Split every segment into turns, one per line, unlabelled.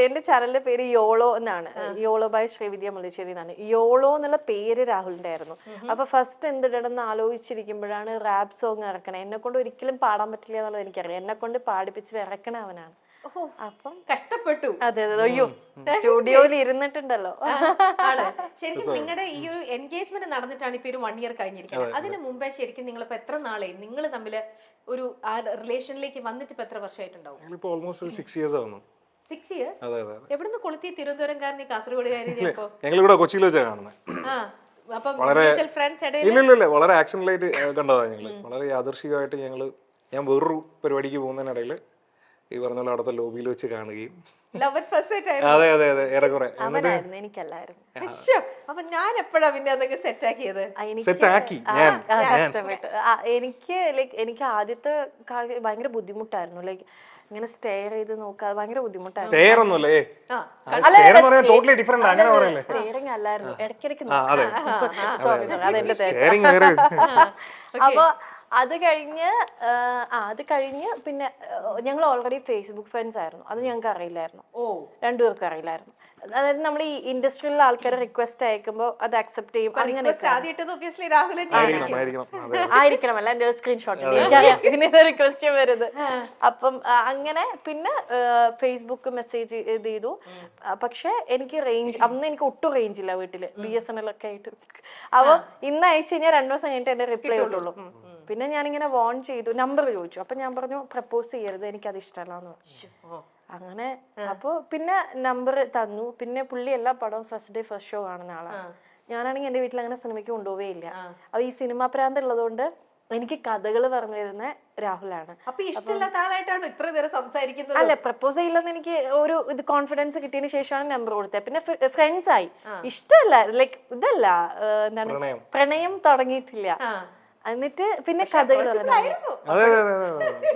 എന്റെ ചാനലിന്റെ പേര് യോളോ എന്നാണ്. യോളോ ബൈ ശ്രീവിദ്യ മുള്ളിശ്ശേരി എന്നാണ്. യോളോ എന്നുള്ള പേര് രാഹുലിന്റെ ആയിരുന്നു. അപ്പൊ ഫസ്റ്റ് എന്തിടണമെന്ന് ആലോചിച്ചിരിക്കുമ്പോഴാണ് റാപ്പ് സോങ് ഇറക്കണേ. എന്നെ കൊണ്ട് ഒരിക്കലും പാടാൻ പറ്റില്ല എന്നുള്ളത് എനിക്കറിയാം. എന്നെ കൊണ്ട് പാടിപ്പിച്ചിട്ട് ഇറക്കണ അവനാണ്.
അപ്പം കഷ്ടപ്പെട്ടു.
അതെ അതെ. അയ്യോ, സ്റ്റുഡിയോയിൽ ഇരുന്നിട്ടുണ്ടല്ലോ.
ശരിക്കും നിങ്ങളുടെ ഈ ഒരു എൻഗേജ്മെന്റ് നടന്നിട്ടാണ് ഇപ്പൊ ഒരു 1 ഇയർ കഴിഞ്ഞിരിക്കുന്നത്. അതിന് മുമ്പേ ശരിക്കും നിങ്ങൾ ഇപ്പൊ എത്ര നാളെ നിങ്ങൾ തമ്മില് ഒരു റിലേഷനിലേക്ക് വന്നിട്ട് ഇപ്പൊ എത്ര വർഷമായിട്ടുണ്ടാവും? 6 ഇയേഴ്സ്. എവിടുന്ന് കൊളുത്തി? തിരുവനന്തപുരംകാരനെ കാസർഗോഡുകാരി?
ഞങ്ങളിവിടെ കൊച്ചിയിൽ വെച്ചാണ് കാണുന്നത്. ഇല്ല, വളരെ ആക്ഷനിലായിട്ട് കണ്ടതാണ് ഞങ്ങള്. വളരെ യാദൃശികമായിട്ട് ഞാൻ വേറൊരു പരിപാടിക്ക് പോകുന്നതിനിടയിൽ ഈ പറഞ്ഞ പോലെ അവിടുത്തെ ലോബിയിൽ വെച്ച് കാണുകയും അതെ ഏറെക്കുറെ
അപ്പൊ ഞാൻ എപ്പോഴാ പിന്നെ അതൊക്കെ സെറ്റാക്കിയത്?
എനിക്ക് എനിക്ക് ആദ്യത്തെ ഭയങ്കര ബുദ്ധിമുട്ടായിരുന്നു. ലൈക്ക് ഇങ്ങനെ സ്റ്റെയർ ചെയ്ത് നോക്കാതെ ഭയങ്കര ബുദ്ധിമുട്ടായിരുന്നു. സ്റ്റെയറിംഗ് അല്ലായിരുന്നു, ഇടയ്ക്കിടയ്ക്ക് അപ്പൊ അത് കഴിഞ്ഞ് പിന്നെ ഞങ്ങൾ ഓൾറെഡി ഫേസ്ബുക്ക് ഫ്രണ്ട്സ് ആയിരുന്നു. അത് ഞങ്ങൾക്ക് അറിയില്ലായിരുന്നു, രണ്ടുപേർക്കും അറിയില്ലായിരുന്നു. അതായത് നമ്മൾ ഈ ഇൻഡസ്ട്രിയിലുള്ള ആൾക്കാരെ റിക്വസ്റ്റ് അയക്കുമ്പോൾ അത് അക്സെപ്റ്റ് ചെയ്യും. അങ്ങനെ ആയിരിക്കണമല്ല എന്റെ സ്ക്രീൻഷോട്ട് എനിക്കറിയാം റിക്വസ്റ്റ് വരുന്നത്. അപ്പം അങ്ങനെ പിന്നെ ഫേസ്ബുക്ക് മെസ്സേജ് ചെയ്തു. പക്ഷെ എനിക്ക് അന്ന് എനിക്ക് ഒട്ടും റേഞ്ച് ഇല്ല വീട്ടില്, BSNL ഒക്കെ ആയിട്ട്. അപ്പൊ ഇന്ന് അയച്ചു കഴിഞ്ഞാൽ 2 ദിവസം കഴിഞ്ഞിട്ട് എന്റെ റിപ്ലൈ കിട്ടുള്ളൂ. പിന്നെ ഞാനിങ്ങനെ വോൺ ചെയ്തു, നമ്പർ ചോദിച്ചു. അപ്പൊ ഞാൻ പറഞ്ഞു പ്രപ്പോസ് ചെയ്യരുത്, എനിക്കത് ഇഷ്ടമല്ലാന്ന് പറഞ്ഞു. അങ്ങനെ അപ്പൊ പിന്നെ നമ്പർ തന്നു. പിന്നെ പുള്ളി എല്ലാ പടവും ഫസ്റ്റ് ഡേ ഫസ്റ്റ് ഷോ കാണുന്ന ആളാണ്. ഞാനാണെങ്കിൽ എന്റെ വീട്ടിൽ അങ്ങനെ സിനിമയ്ക്ക് കൊണ്ടുപോവേ ഇല്ല. അപ്പൊ ഈ സിനിമാ പ്രാന്ത് ഉള്ളതുകൊണ്ട് എനിക്ക് കഥകൾ പറഞ്ഞു തരുന്ന രാഹുലാണ്. അല്ല, പ്രപ്പോസ് ചെയ്യില്ലെന്ന് എനിക്ക് ഒരു ഇത് കോൺഫിഡൻസ് കിട്ടിയതിന് ശേഷമാണ് നമ്പർ കൊടുത്തത്. പിന്നെ ഫ്രണ്ട്സ് ആയി. ഇഷ്ടമല്ല, ലൈക്ക് ഇതല്ല, എന്താണ്, പ്രണയം തുടങ്ങിയിട്ടില്ല. എന്നിട്ട് പിന്നെ കഥകൾ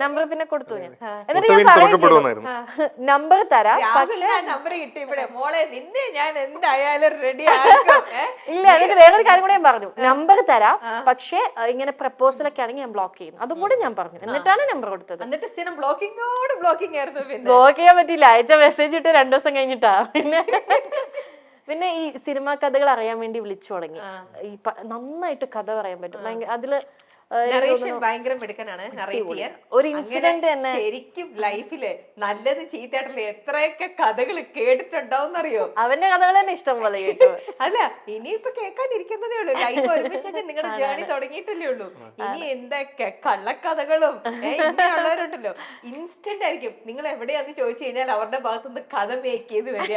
നമ്പർ പിന്നെ കൊടുത്തു ഞാൻ. എന്നിട്ട് ഞാൻ പറയും നമ്പർ തരാം, പക്ഷേ ഇല്ല. എന്നിട്ട് വേറൊരു കാര്യം കൂടെ ഞാൻ പറഞ്ഞു, നമ്പർ തരാം പക്ഷെ ഇങ്ങനെ പ്രപ്പോസലൊക്കെ ആണെങ്കിൽ ഞാൻ ബ്ലോക്ക് ചെയ്യുന്നു. അതും കൂടെ ഞാൻ പറഞ്ഞു. എന്നിട്ടാണ് നമ്പർ കൊടുത്തത്. ബ്ലോക്ക് ചെയ്യാൻ പറ്റില്ല, അയച്ച മെസ്സേജ് ഇട്ട് 2 ദിവസം കഴിഞ്ഞിട്ടാ. പിന്നെ ഈ സിനിമാ കഥകൾ അറിയാൻ വേണ്ടി വിളിച്ചു തുടങ്ങി. ഈ നന്നായിട്ട് കഥ പറയാൻ പറ്റും. അതില്
ഭയങ്കര മിടുക്കനാണ്
ഒരു ഇൻസിഡന്റ് തന്നെ.
ശരിക്കും ലൈഫില് നല്ലത് ചീത്തയായിട്ടുള്ള എത്രയൊക്കെ കഥകൾ കേട്ടിട്ടുണ്ടാവും അറിയോ?
അവന്റെ കഥകൾ തന്നെ ഇഷ്ടം പോലെ കേട്ടു.
അല്ല, ഇനിയിപ്പൊ കേൾക്കാനിരിക്കുന്നതേ ഉള്ളൂ. ലൈഫ് ഒരുമിച്ചൊക്കെ നിങ്ങളുടെ ജേണി തുടങ്ങിയിട്ടല്ലേ ഉള്ളൂ. ഇനി എന്തൊക്കെ കള്ളക്കഥകളും ഇങ്ങനെയുള്ളവരുണ്ടല്ലോ, ഇൻസ്റ്റന്റ് ആയിരിക്കും. നിങ്ങൾ എവിടെയാന്ന് ചോദിച്ചു കഴിഞ്ഞാൽ അവരുടെ ഭാഗത്തുനിന്ന് കഥ മേക്ക് ചെയ്ത് വരിക.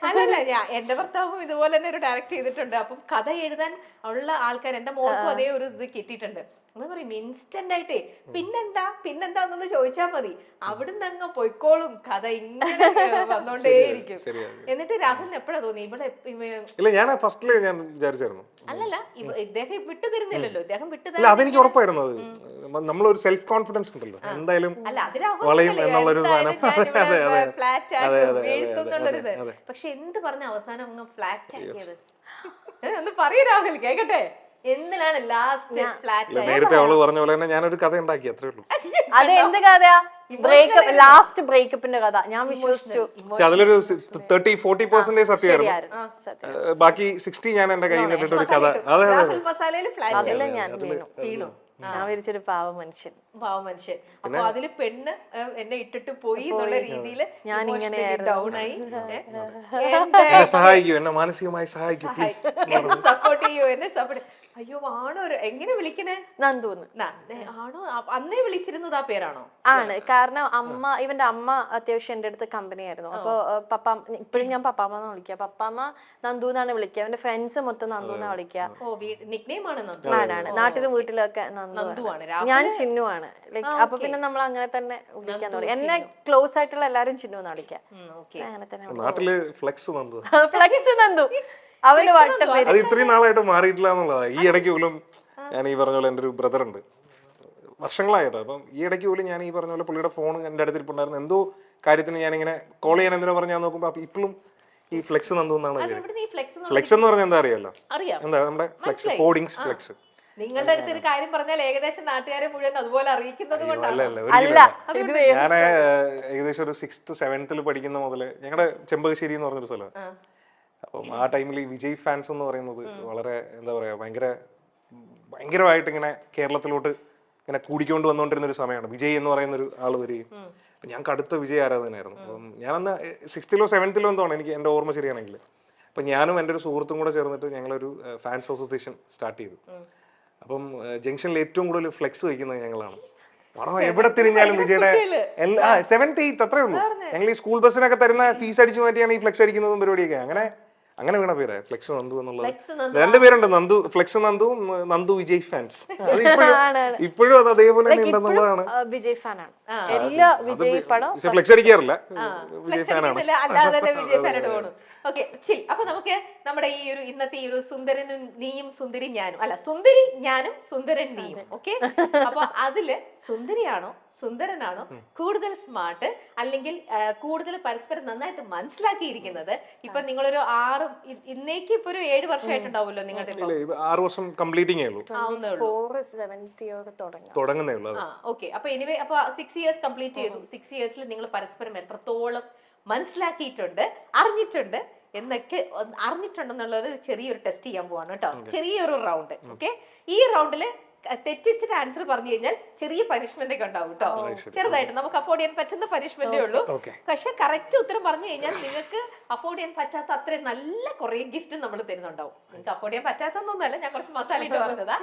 അല്ലല്ല, എന്റെ ഭർത്താവും ഇതുപോലെ തന്നെ ഒരു ഡയറക്ട് ചെയ്തിട്ടുണ്ട്. അപ്പം കഥ എഴുതാൻ ഉള്ള ആൾക്കാർ എന്റെ മോൾക്കും അതേ ഒരു ഇത് കിട്ടിയിട്ടുണ്ട്. നമ്മൾ പറയും ഇൻസ്റ്റന്റ് ആയിട്ടേ പിന്നെന്താന്നൊന്ന് ചോദിച്ചാൽ മതി, അവിടുന്ന് അങ്ങ് പൊയ്ക്കോളും കഥ, ഇങ്ങനെ വന്നോണ്ടേയിരിക്കും. എന്നിട്ട് രാഹുലിന് എപ്പോഴാ തോന്നി ഇവിടെ? അല്ലല്ല, ഇദ്ദേഹം വിട്ടു തരുന്നില്ലല്ലോ. ഇദ്ദേഹം വിട്ടു
അതെനിക്ക് ഉറപ്പായിരുന്നു. നമ്മളൊരു സെൽഫ് കോൺഫിഡൻസ് ഉണ്ടല്ലോ, എന്തായാലും
പക്ഷെ എന്ത് പറഞ്ഞ അവസാനം അങ്ങ് ഫ്ലാറ്റ് ആക്കിയത്? ഒന്ന് പറയൂ രാഹുൽ, കേക്കട്ടെ. എന്തിനാണ് ലാസ്റ്റ് ഫ്ലാറ്റ്?
നേരത്തെ അവള് പറഞ്ഞ പോലെ തന്നെ ഞാനൊരു കഥ ഉണ്ടാക്കി, അത്രേ ഉള്ളൂ.
അത് എന്ത് കഥയാ? ബ്രേക്കപ്പ്, ലാസ്റ്റ് ബ്രേക്കപ്പിന്റെ കഥ. ഞാൻ വിശ്വസിച്ചു.
അതിലൊരു 30-40% സത്യമായിരുന്നു. ബാക്കി 60 ഞാൻ എന്റെ കയ്യിൽ നിന്നിട്ട് ഒരു കഥ.
അതില് ഞാൻ വീണു. ഞാൻ വിരിച്ചൊരു പാവ മനുഷ്യൻ.
അപ്പൊ അതില് പെണ്ണ് എന്നെ ഇട്ടിട്ട് പോയി എന്നുള്ള രീതിയിൽ ഞാൻ ഇങ്ങനെ ഡൗൺ ആയി.
സഹായിക്കൂ, എന്നെ മാനസികമായി സഹായിക്കൂ,
സപ്പോർട്ട് ചെയ്യൂ, എന്നെ സപ്പോർട്ട്. അയ്യോ, ആണോ? എങ്ങനെ വിളിക്കണേ?
നന്ദൂന്ന്.
ആണോ? അന്നേ വിളിച്ചിരുന്നത് ആ പേരാണോ?
ആണ്. കാരണം ഇവന്റെ അമ്മ അത്യാവശ്യം എന്റെ അടുത്ത് കമ്പനി ആയിരുന്നു. അപ്പൊ ഇപ്പഴും ഞാൻ പപ്പാമ്മ വിളിക്കുക. പപ്പാമ്മ നന്ദൂന്നാണ് വിളിക്കുക. അവന്റെ ഫ്രണ്ട്സ് മൊത്തം നന്ദൂന്നാ വിളിക്കുക. ആണ്. നാട്ടിലും വീട്ടിലൊക്കെ നന്ദുവാണ്. ഞാൻ ചിന്നു ആണ്. ലൈക്ക് അപ്പൊ പിന്നെ നമ്മൾ അങ്ങനെ തന്നെ വിളിക്കാൻ തുടങ്ങി. എന്നെ ക്ലോസ് ആയിട്ടുള്ള എല്ലാരും ചിന്നു എന്നാ വിളിക്കുക. അങ്ങനെ തന്നെ ഫ്ലെക്സ് നന്ദു. അവന് വട്ടപ്പേര്.
അത് ഇത്രയും നാളായിട്ട് മാറിയിട്ടില്ല എന്നുള്ളതാ. ഈ ഇടയ്ക്ക് പോലും ഞാൻ ഈ പറഞ്ഞ പോലെ എൻ്റെ ഒരു ബ്രദർ ഉണ്ട്, വർഷങ്ങളായിട്ടോ. അപ്പം ഈ ഇടയ്ക്ക് പോലും ഞാൻ ഈ പറഞ്ഞ പോലെ പുള്ളിയുടെ ഫോൺ എൻ്റെ അടുത്തിരിപ്പുണ്ടായിരുന്നു. എന്തോ കാര്യത്തിന് ഞാനിങ്ങനെ കോൾ ചെയ്യാൻ എന്തിനാ പറഞ്ഞാൽ നോക്കുമ്പോൾ അപ്പൊ ഇപ്പോഴും ഈ ഫ്ലെക്സ് നന്ദു എന്നാണ്. ഫ്ലെക്സ് എന്ന് പറഞ്ഞാൽ എന്താ അറിയാലോ? എന്താ നമ്മുടെ ഫ്ലെക്സ്, ഹോർഡിങ്സ് ഫ്ലെക്സ്.
നിങ്ങളുടെ അടുത്ത് ഒരു കാര്യം പറഞ്ഞാൽ ഏകദേശം നാട്ടുകാരെ മുഴുവൻ അതുപോലെ അറിയിക്കുന്നത് കൊണ്ടാണ്.
അല്ല ഇത്
ഞാൻ ഏകദേശം ഒരു 6th 7th പഠിക്കുന്ന മുതല് ഞങ്ങളുടെ ചെമ്പകശ്ശേരി എന്ന് പറഞ്ഞൊരു സ്ഥലം. അപ്പം ആ ടൈമിൽ ഈ വിജയ് ഫാൻസ് എന്ന് പറയുന്നത് വളരെ എന്താ പറയാ ഭയങ്കരമായിട്ട് ഇങ്ങനെ കേരളത്തിലോട്ട് ഇങ്ങനെ കൂടിക്കൊണ്ട് വന്നുകൊണ്ടിരുന്ന ഒരു സമയമാണ്. വിജയ് എന്ന് പറയുന്ന ഒരു ആള് വരികയും ഞാൻ കടുത്ത വിജയ് ആരാധനായിരുന്നു. അപ്പം ഞാനന്ന് 6th 7th എന്തോണം എനിക്ക് എൻ്റെ ഓർമ്മ ശരിയാണെങ്കിൽ. അപ്പം ഞാനും എൻ്റെ ഒരു സുഹൃത്തും കൂടെ ചേർന്നിട്ട് ഞങ്ങളൊരു ഫാൻസ് അസോസിയേഷൻ സ്റ്റാർട്ട് ചെയ്തു. അപ്പം ജംഗ്ഷനിൽ ഏറ്റവും കൂടുതൽ ഫ്ലെക്സ് വയ്ക്കുന്നത് ഞങ്ങളാണ്. എവിടെ തിരിഞ്ഞാലും വിജയുടെ 7th 8th അത്രേ ഉള്ളൂ. ഞങ്ങൾ ഈ സ്കൂൾ ബസ്സിനൊക്കെ തരുന്ന ഫീസ് അടിച്ചു മാറ്റിയാണ് ഈ ഫ്ലെക്സ് അടിക്കുന്നതും പരിപാടിയൊക്കെ. അങ്ങനെ വീണ പേര് ഫ്ലെക്സ് നന്ദു എന്നുള്ളത്. 2 പേരുണ്ട്, നന്ദു ഫ്ലെക്സ് നന്ദുവും നന്ദു വിജയ് ഫാൻസ്. ഇപ്പോഴും അത് അതേപോലെ തന്നെ ഉണ്ടെന്നുള്ളതാണ്.
വിജയ് ഫാനാണ് എല്ലാ വിജയ് പടം.
ഫ്ലെക്സ് അടിക്കാറില്ല, വിജയ് ഫാനാണ്.
അല്ലാതെ തന്നെ വിജയ് ഫാനായിട്ട് പോകണം. ഓക്കെ ചിൽ. അപ്പൊ നമുക്ക് നമ്മുടെ ഈ ഒരു ഇന്നത്തെ ഈ ഒരു സുന്ദരനും നീയും സുന്ദരി ഞാനും, അല്ല സുന്ദരി ഞാനും സുന്ദരൻ നീയും. ഓക്കെ, അപ്പൊ അതില് സുന്ദരിയാണോ സുന്ദരനാണോ കൂടുതൽ സ്മാർട്ട്, അല്ലെങ്കിൽ കൂടുതൽ പരസ്പരം നന്നായിട്ട് മനസ്സിലാക്കിയിരിക്കുന്നത്? ഇപ്പൊ നിങ്ങളൊരു 6 ഇന്നേക്ക് ഇപ്പൊ ഒരു 7 വർഷമായിട്ടുണ്ടാവുമല്ലോ നിങ്ങളുടെ?
6 വർഷം കംപ്ലീറ്റിംഗ് തുടങ്ങുന്നേ ഉള്ളൂ.
ഓക്കെ, അപ്പൊ എനിവേ അപ്പൊ 6 years കംപ്ലീറ്റ് ചെയ്തു. 6 yearsൽ നിങ്ങൾ പരസ്പരം എത്രത്തോളം മനസ്സിലാക്കിയിട്ടുണ്ട്, അറിഞ്ഞിട്ടുണ്ട് എന്നൊക്കെ അറിഞ്ഞിട്ടുണ്ടെന്നുള്ളത് ചെറിയൊരു ടെസ്റ്റ് ചെയ്യാൻ പോവാണ് കേട്ടോ. ചെറിയൊരു റൗണ്ട്. ഓക്കെ, ഈ റൗണ്ടില് തെറ്റിച്ചിട്ട് ആൻസർ പറഞ്ഞു കഴിഞ്ഞാൽ ചെറിയ പനിഷ്മെന്റ് ഒക്കെ ഉണ്ടാവും കേട്ടോ. ചെറുതായിട്ട് നമുക്ക് അഫോർഡ് ചെയ്യാൻ പറ്റുന്ന പനിഷ്മെന്റേ ഉള്ളൂ. പക്ഷെ കറക്റ്റ് ഉത്തരം പറഞ്ഞു കഴിഞ്ഞാൽ നിങ്ങൾക്ക് അഫോർഡ് ചെയ്യാൻ പറ്റാത്ത അത്രയും നല്ല കുറെ ഗിഫ്റ്റ് നമ്മൾ തരുന്നുണ്ടാവും. നിങ്ങൾക്ക് അഫോർഡ് ചെയ്യാൻ പറ്റാത്തൊന്നുമല്ല, ഞാൻ കുറച്ച് മസാല ഇട്ട് പറഞ്ഞതാ.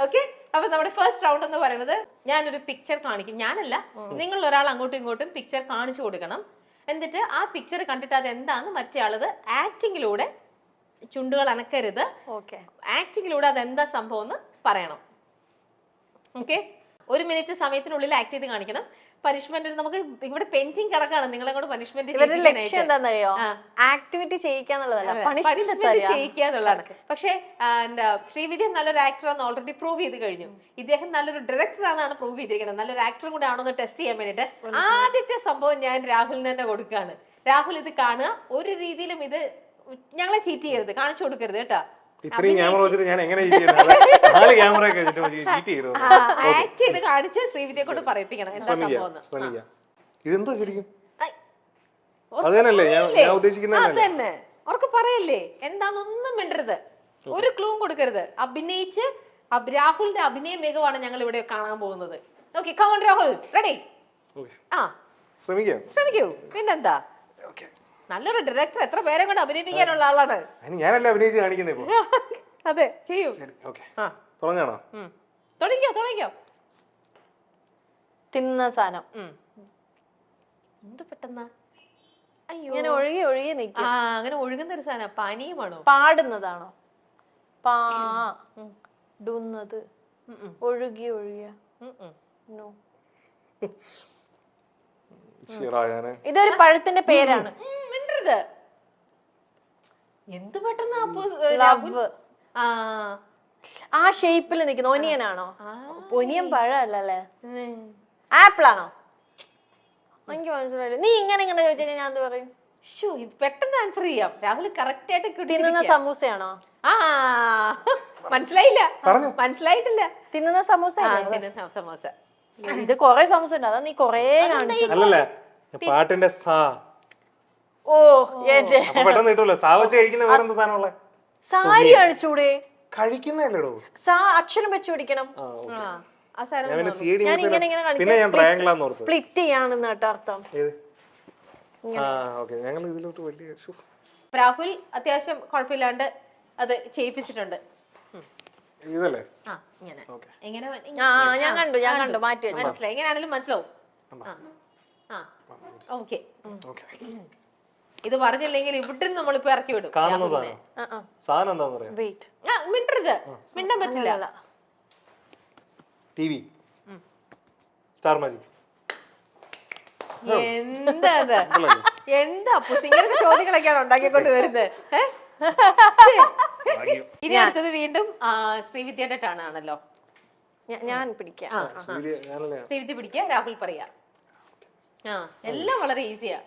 ഓക്കെ, അപ്പൊ നമ്മുടെ ഫസ്റ്റ് റൗണ്ട് എന്ന് പറയുന്നത് ഞാനൊരു പിക്ചർ കാണിക്കും. ഞാനല്ല, നിങ്ങൾ ഒരാൾ അങ്ങോട്ടും ഇങ്ങോട്ടും പിക്ചർ കാണിച്ചു കൊടുക്കണം. എന്നിട്ട് ആ പിക്ചർ കണ്ടിട്ട് അത് എന്താന്ന് മറ്റേ ആളത് ആക്ടിങ്ങിലൂടെ, ചുണ്ടുകൾ അനക്കരുത്, ആക്ടിങ്ങിലൂടെ അതെന്താ സംഭവം എന്ന് പറയണം. ഓക്കെ, 1 മിനിറ്റ് സമയത്തിനുള്ളിൽ ആക്ട് ചെയ്ത് കാണിക്കണം. പനിഷ്മെന്റ് നമുക്ക് ഇവിടെ പെൻഡിങ് കിടക്കാണ്. നിങ്ങളെ കൊണ്ട് പനിഷ്മെന്റ്
ആക്ടിവിറ്റി ചെയ്യിക്കാന്നുള്ളതാണ്,
ചെയ്യിക്കാന്നുള്ളതാണ്. പക്ഷെ ശ്രീവിദ്യ നല്ലൊരു ആക്ടറാന്ന് ഓൾറെഡി പ്രൂവ് ചെയ്ത് കഴിഞ്ഞു. ഇദ്ദേഹം നല്ലൊരു ഡയറക്ടർ ആണെന്നാണ് പ്രൂവ് ചെയ്തിരിക്കുന്നത്. നല്ലൊരു ആക്ടറും കൂടെ ആണോന്ന് ടെസ്റ്റ് ചെയ്യാൻ വേണ്ടിട്ട് ആദ്യത്തെ സംഭവം ഞാൻ രാഹുലിന് തന്നെ കൊടുക്കുകയാണ്. രാഹുൽ ഇത് കാണുക, ഒരു രീതിയിലും ഇത് ഞങ്ങളെ ചീറ്റ് ചെയ്യരുത്, കാണിച്ചു കൊടുക്കരുത് കേട്ടോ.
ഇത്രയും ക്യാമറ വെച്ചിട്ട് ഞാൻ എങ്ങനെ
ആക്ട് ചെയ്ത് കാണിച്ച് ശ്രീവിദ്യയെ കൊണ്ട് പറയിപ്പിക്കണം എന്താ സംഭവം.
ഇതെന്താ ശരിക്കും അതല്ലേ ഞാൻ ഉദ്ദേശിക്കുന്നത്?
അതന്നെ അവർക്ക് പറയല്ലേ എന്താന്നൊന്നും മിണ്ടരുത്, ഒരു ക്ലൂം കൊടുക്കരുത്. അഭിനയിച്ച് രാഹുലിന്റെ അഭിനയ മികവാണ് ഞങ്ങൾ ഇവിടെ കാണാൻ പോകുന്നത്. Okay, come on Rahul, ready? ശ്രമിക്കൂ, പിന്നെന്താ. നല്ലൊരു ഡയറക്ടർ, എത്ര പേരെ കൊണ്ട് അഭിനയിപ്പിക്കാനുള്ള ആളാണ്.
ഞാനല്ല അഭിനയിച്ച് കാണിക്കുന്നത്.
അതെ, ചെയ്യൂ. തുടങ്ങിക്കോ.
തിന്ന സാധനം
എന്ത് പെട്ടെന്നാ? അയ്യോ,
ഇങ്ങനെ ഒഴുകി നിൽക്കും.
അങ്ങനെ ഒഴുകുന്ന ഒരു സാധനം. പാനീയമാണോ?
പാടുന്നതാണോ? പാടുന്നത്, ഒഴുകിയ. ഇതൊരു പഴത്തിന്റെ പേരാണ്.
എന്ത് പെട്ടെന്ന്
ആ ഷേപ്പിൽ നിൽക്കുന്ന ഒനിയനാണോ? ഒനിയൻ പഴമല്ലേ, ആപ്പിൾ ആണോ? എനിക്ക് മനസ്സിലായില്ല. നീ ഇങ്ങനെ ചോദിച്ചാൽ ഞാൻ എന്ത് പറയും?
പെട്ടെന്ന് ആൻസർ ചെയ്യാം. രാഹുൽ കറക്റ്റ് ആയിട്ട്
തിന്നുന്ന സമൂസയാണോ?
മനസ്സിലായിട്ടില്ല.
തിന്നുന്ന സമൂസ.
സമൂസ.
ഇത് കൊറേ സമൂസ ഉണ്ട്, അതാ നീ കൊറേ കാണിച്ചു.
പാട്ടിന്റെ
സാരി കാണിച്ചൂടെ?
കഴിക്കുന്നല്ലോ,
അക്ഷരം വെച്ച് പിടിക്കണം. സ്പ്ലിറ്റ് ചെയ്യാണെന്ന് കേട്ടോ അർത്ഥം.
രാഹുൽ അത്യാവശ്യം കുഴപ്പമില്ലാണ്ട് അത് ചെയ്യിപ്പിച്ചിട്ടുണ്ട്.
ഞാൻ കണ്ടു മാറ്റി വെച്ചു.
മനസ്സിലായി, എങ്ങനെയാണെങ്കിലും മനസ്സിലാവും. ഓക്കെ, ഇത് പറഞ്ഞില്ലെങ്കിൽ ഇവിടെ നമ്മളിപ്പോ ഇറക്കി വിടും. മിണ്ടരുത്, മിണ്ടാൻ പറ്റില്ല. എന്താ ഇങ്ങനത്തെ ചോദ്യങ്ങളൊക്കെയാണ് ഉണ്ടാക്കിക്കൊണ്ട് വരുന്നത്. ഇനി അടുത്തത് വീണ്ടും ശ്രീവിദ്യയുടെ ടേൺ ആണല്ലോ.
ഞാൻ പിടിക്കാം.
ശ്രീവിദ്യ പിടിക്കുക, രാഹുൽ പറയാ. എല്ലാം വളരെ ഈസിയാ.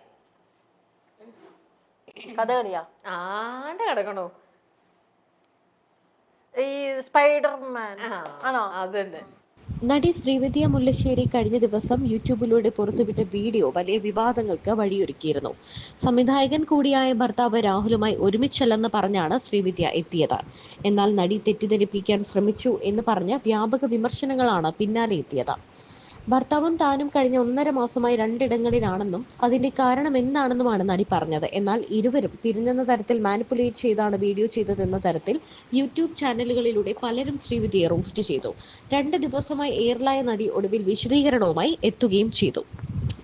കഥകളിയാ?
ആണ്ട് കിടക്കണോ?
ഈ സ്പൈഡർമാൻ ആണോ?
അതന്നെ.
നടി ശ്രീവിദ്യ മുല്ലശ്ശേരി കഴിഞ്ഞ ദിവസം യൂട്യൂബിലൂടെ പുറത്തുവിട്ട വീഡിയോ വലിയ വിവാദങ്ങൾക്ക് വഴിയൊരുക്കിയിരുന്നു. സംവിധായകൻ കൂടിയായ ഭർത്താവ് രാഹുലുമായി ഒരുമിച്ചല്ലെന്ന് പറഞ്ഞാണ് ശ്രീവിദ്യ എത്തിയത്. എന്നാൽ നടി തെറ്റിദ്ധരിപ്പിക്കാൻ ശ്രമിച്ചു എന്ന് പറഞ്ഞ് വ്യാപക വിമർശനങ്ങളാണ് പിന്നാലെ എത്തിയത്. ഭർത്താവും താനും കഴിഞ്ഞ 1.5 മാസമായി 2 ഇടങ്ങളിലാണെന്നും അതിന്റെ കാരണം എന്താണെന്നുമാണ് നടി പറഞ്ഞത്. എന്നാൽ ഇരുവരും പിരിഞ്ഞെന്ന തരത്തിൽ മാനിപ്പുലേറ്റ് ചെയ്താണ് വീഡിയോ ചെയ്തതെന്ന തരത്തിൽ യൂട്യൂബ് ചാനലുകളിലൂടെ പലരും ശ്രീവിദ്യയെ റോസ്റ്റ് ചെയ്തു. 2 ദിവസമായി എയറിലായ നടി ഒടുവിൽ വിശദീകരണവുമായി എത്തുകയും ചെയ്തു.